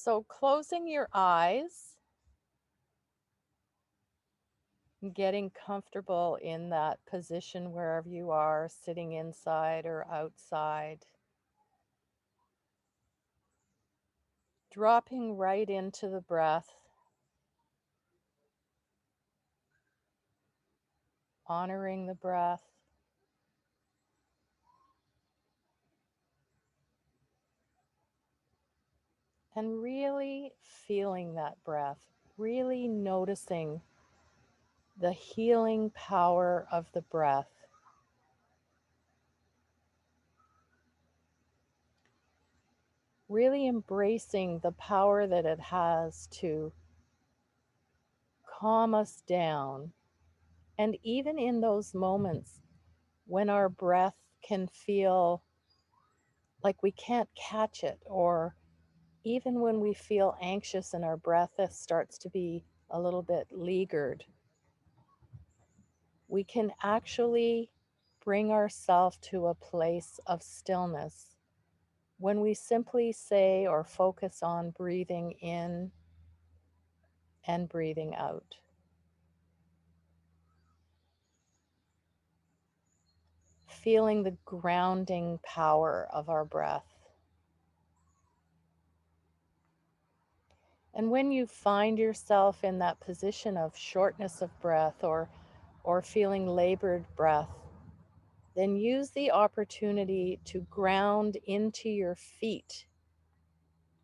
So closing your eyes, getting comfortable in that position wherever you are, sitting inside or outside, dropping right into the breath, honoring the breath, and really feeling that breath, really noticing the healing power of the breath. Really embracing the power that it has to calm us down. And even in those moments when our breath can feel like we can't catch it, or even when we feel anxious and our breath starts to be a little bit leaguered, we can actually bring ourselves to a place of stillness when we simply say or focus on breathing in and breathing out. Feeling the grounding power of our breath. And when you find yourself in that position of shortness of breath or feeling labored breath, then use the opportunity to ground into your feet,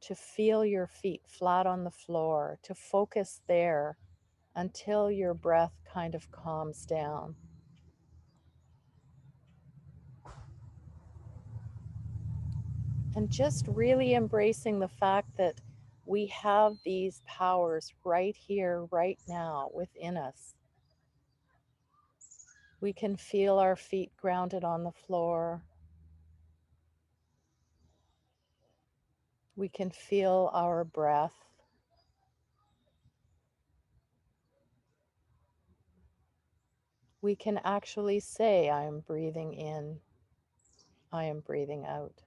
to feel your feet flat on the floor, to focus there until your breath kind of calms down. And just really embracing the fact that we have these powers right here, right now within us. We can feel our feet grounded on the floor. We can feel our breath. We can actually say, I am breathing in, I am breathing out.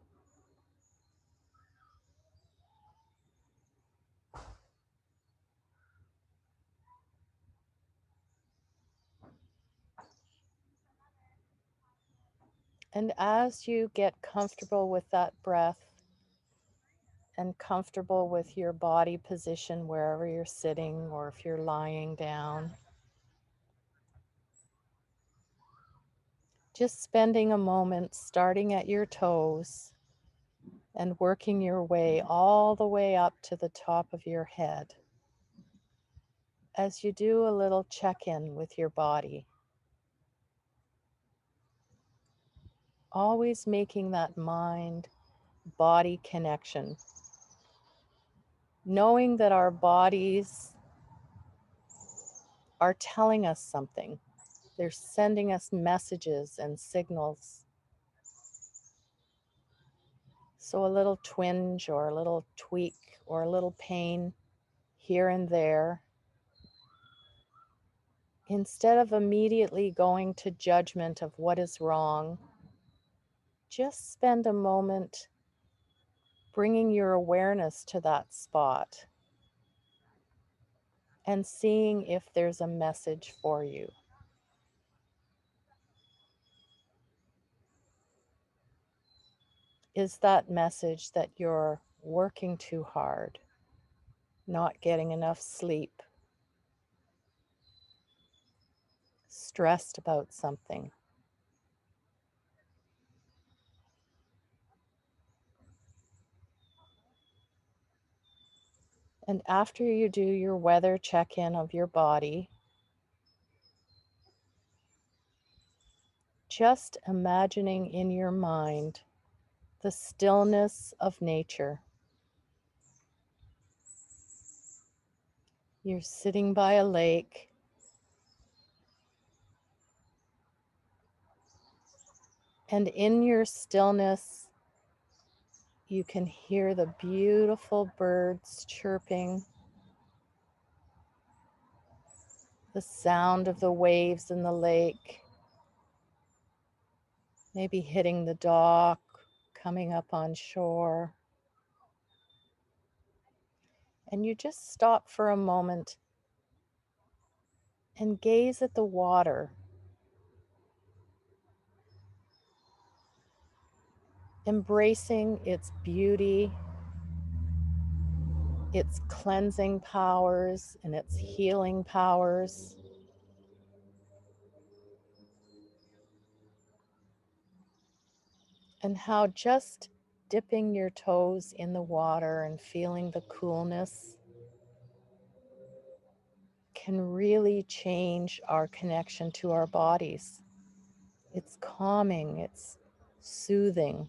And as you get comfortable with that breath and comfortable with your body position wherever you're sitting or if you're lying down, just spending a moment starting at your toes and working your way all the way up to the top of your head as you do a little check-in with your body. Always making that mind-body connection. Knowing that our bodies are telling us something. They're sending us messages and signals. So a little twinge or a little tweak or a little pain here and there, instead of immediately going to judgment of what is wrong, just spend a moment bringing your awareness to that spot and seeing if there's a message for you. Is that message that you're working too hard, not getting enough sleep, stressed about something? And after you do your weather check-in of your body, just imagining in your mind the stillness of nature. You're sitting by a lake, and in your stillness, you can hear the beautiful birds chirping, the sound of the waves in the lake, maybe hitting the dock, coming up on shore. And you just stop for a moment and gaze at the water, embracing its beauty, its cleansing powers, and its healing powers. And how just dipping your toes in the water and feeling the coolness can really change our connection to our bodies. It's calming, it's soothing.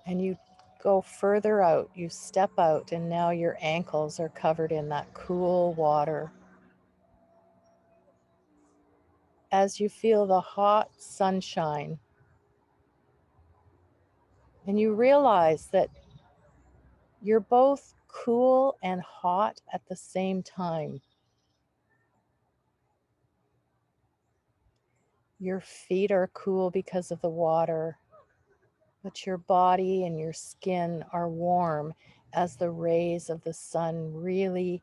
And you go further out, you step out, and now your ankles are covered in that cool water. As you feel the hot sunshine, and you realize that you're both cool and hot at the same time. Your feet are cool because of the water, but your body and your skin are warm as the rays of the sun really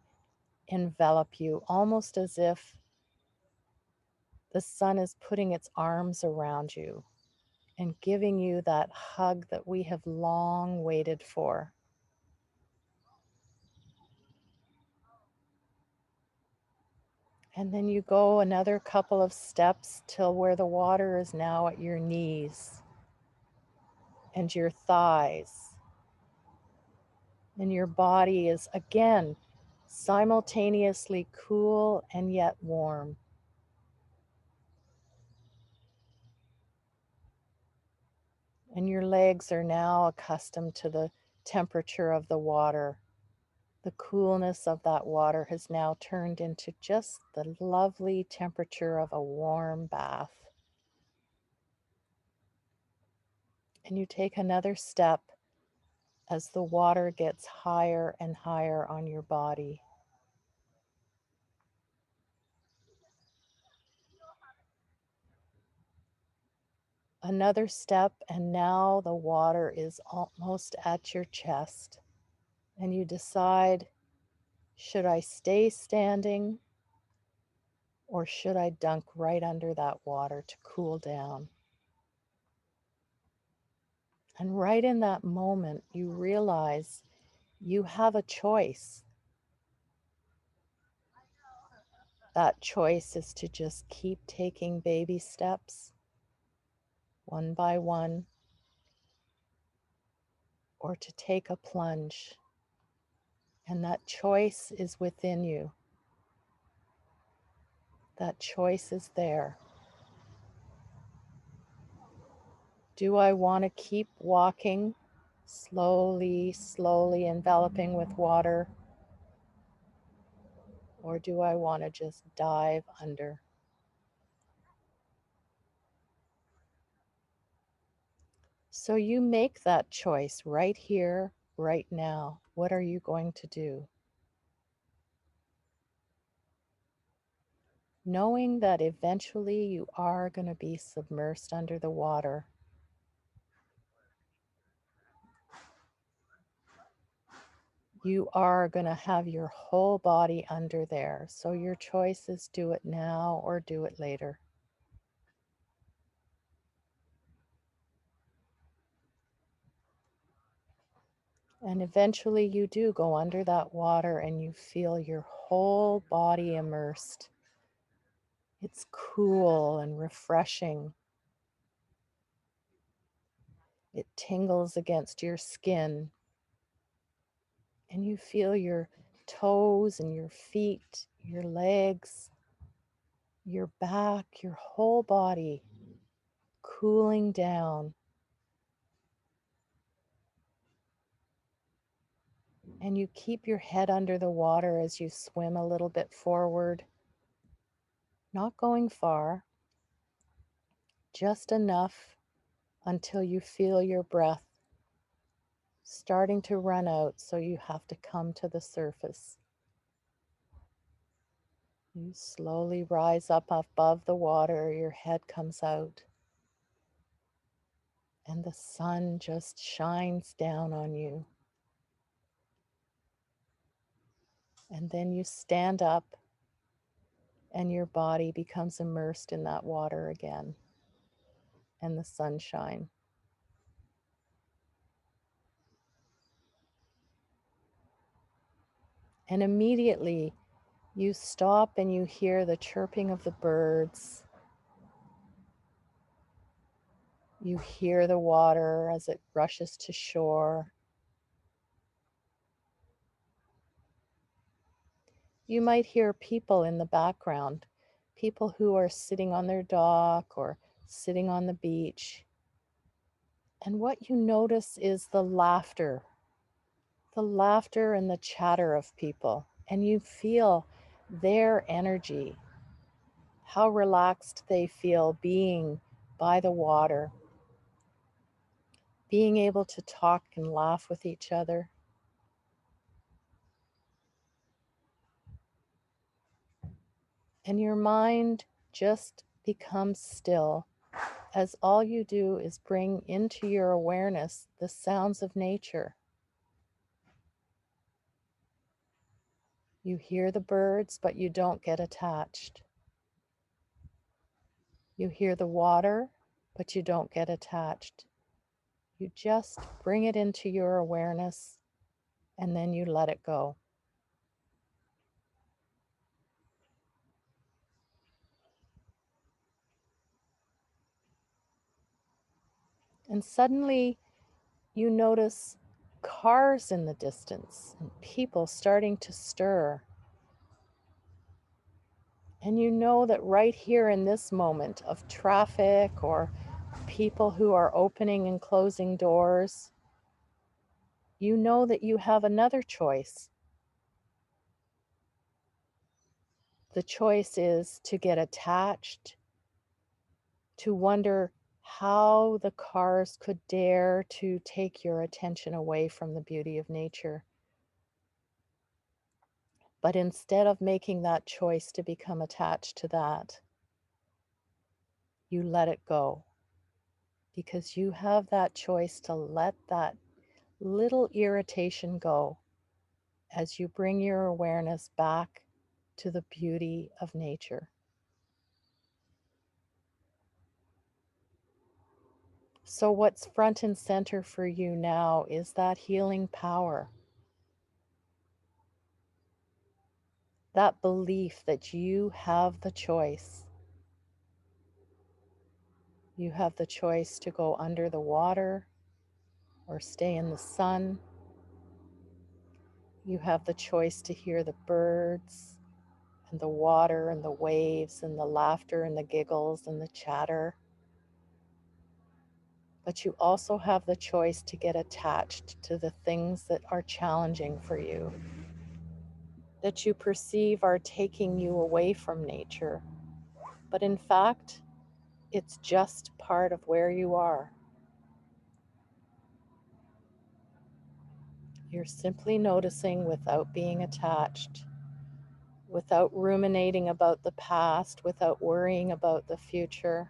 envelop you, almost as if the sun is putting its arms around you and giving you that hug that we have long waited for. And then you go another couple of steps till where the water is now at your knees and your thighs. And your body is again simultaneously cool and yet warm. And your legs are now accustomed to the temperature of the water. The coolness of that water has now turned into just the lovely temperature of a warm bath. And you take another step as the water gets higher and higher on your body. Another step, and now the water is almost at your chest. And you decide, should I stay standing or should I dunk right under that water to cool down? And right in that moment, you realize you have a choice. That choice is to just keep taking baby steps, one by one, or to take a plunge. And that choice is within you. That choice is there. Do I want to keep walking, slowly, slowly enveloping with water? Or do I want to just dive under? So you make that choice right here, right now. What are you going to do? Knowing that eventually you are going to be submersed under the water. You are going to have your whole body under there. So your choice is do it now or do it later. And eventually you do go under that water and you feel your whole body immersed. It's cool and refreshing. It tingles against your skin. And you feel your toes and your feet, your legs, your back, your whole body cooling down. And you keep your head under the water as you swim a little bit forward, not going far, just enough until you feel your breath starting to run out, so you have to come to the surface. You slowly rise up above the water, your head comes out, and the sun just shines down on you. And then you stand up and your body becomes immersed in that water again and the sunshine. And immediately you stop and you hear the chirping of the birds. You hear the water as it rushes to shore. You might hear people in the background, people who are sitting on their dock or sitting on the beach. And what you notice is the laughter and the chatter of people. And you feel their energy, how relaxed they feel being by the water, being able to talk and laugh with each other. And your mind just becomes still as all you do is bring into your awareness the sounds of nature. You hear the birds, but you don't get attached. You hear the water, but you don't get attached. You just bring it into your awareness and then you let it go. And suddenly you notice cars in the distance and people starting to stir. And you know that right here in this moment of traffic or people who are opening and closing doors, you know that you have another choice. The choice is to get attached, to wonder how the cars could dare to take your attention away from the beauty of nature. But instead of making that choice to become attached to that, you let it go because you have that choice to let that little irritation go as you bring your awareness back to the beauty of nature. So, what's front and center for you now is that healing power, that belief that you have the choice. You have the choice to go under the water or stay in the sun. You have the choice to hear the birds and the water and the waves and the laughter and the giggles and the chatter. But you also have the choice to get attached to the things that are challenging for you, that you perceive are taking you away from nature. But in fact, it's just part of where you are. You're simply noticing without being attached, without ruminating about the past, without worrying about the future.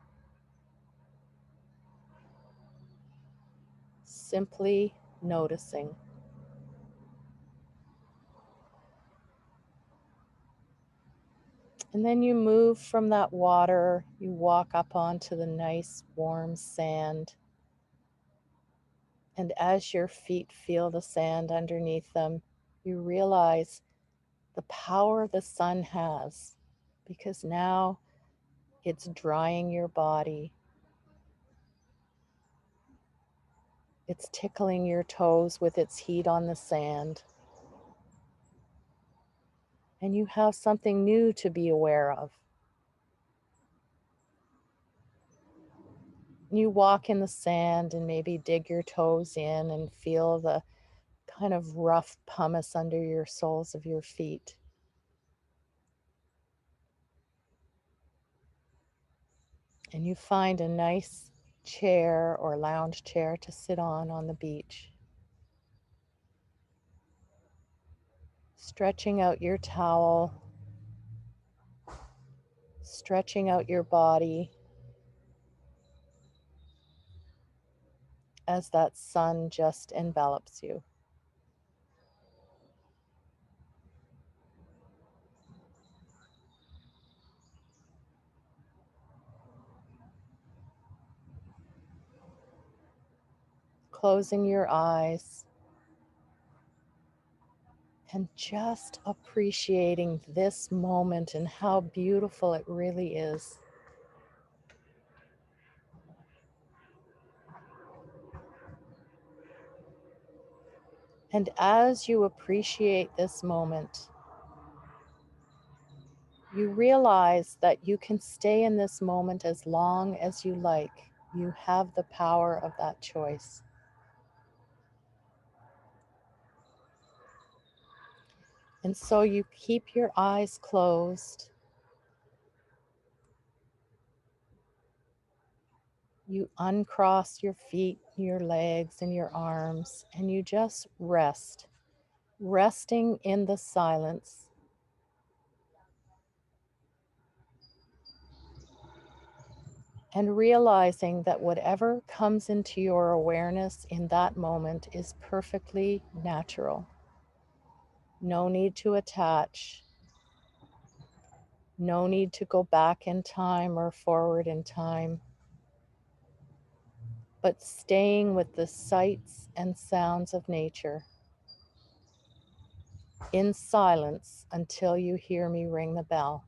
Simply noticing. And then you move from that water, you walk up onto the nice warm sand. And as your feet feel the sand underneath them, you realize the power the sun has, because now it's drying your body. It's tickling your toes with its heat on the sand. And you have something new to be aware of. You walk in the sand and maybe dig your toes in and feel the kind of rough pumice under your soles of your feet. And you find a nice chair or lounge chair to sit on the beach. Stretching out your towel, stretching out your body. as that sun just envelops you. Closing your eyes and just appreciating this moment and how beautiful it really is. And as you appreciate this moment, you realize that you can stay in this moment as long as you like. You have the power of that choice. And so you keep your eyes closed. You uncross your feet, your legs, and your arms, and you just rest, resting in the silence. And realizing that whatever comes into your awareness in that moment is perfectly natural. No need to attach, no need to go back in time or forward in time, but staying with the sights and sounds of nature in silence until you hear me ring the bell.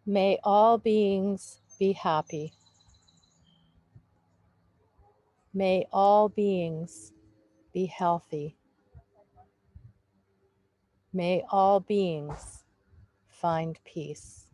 May all beings be happy. May all beings be healthy. May all beings find peace.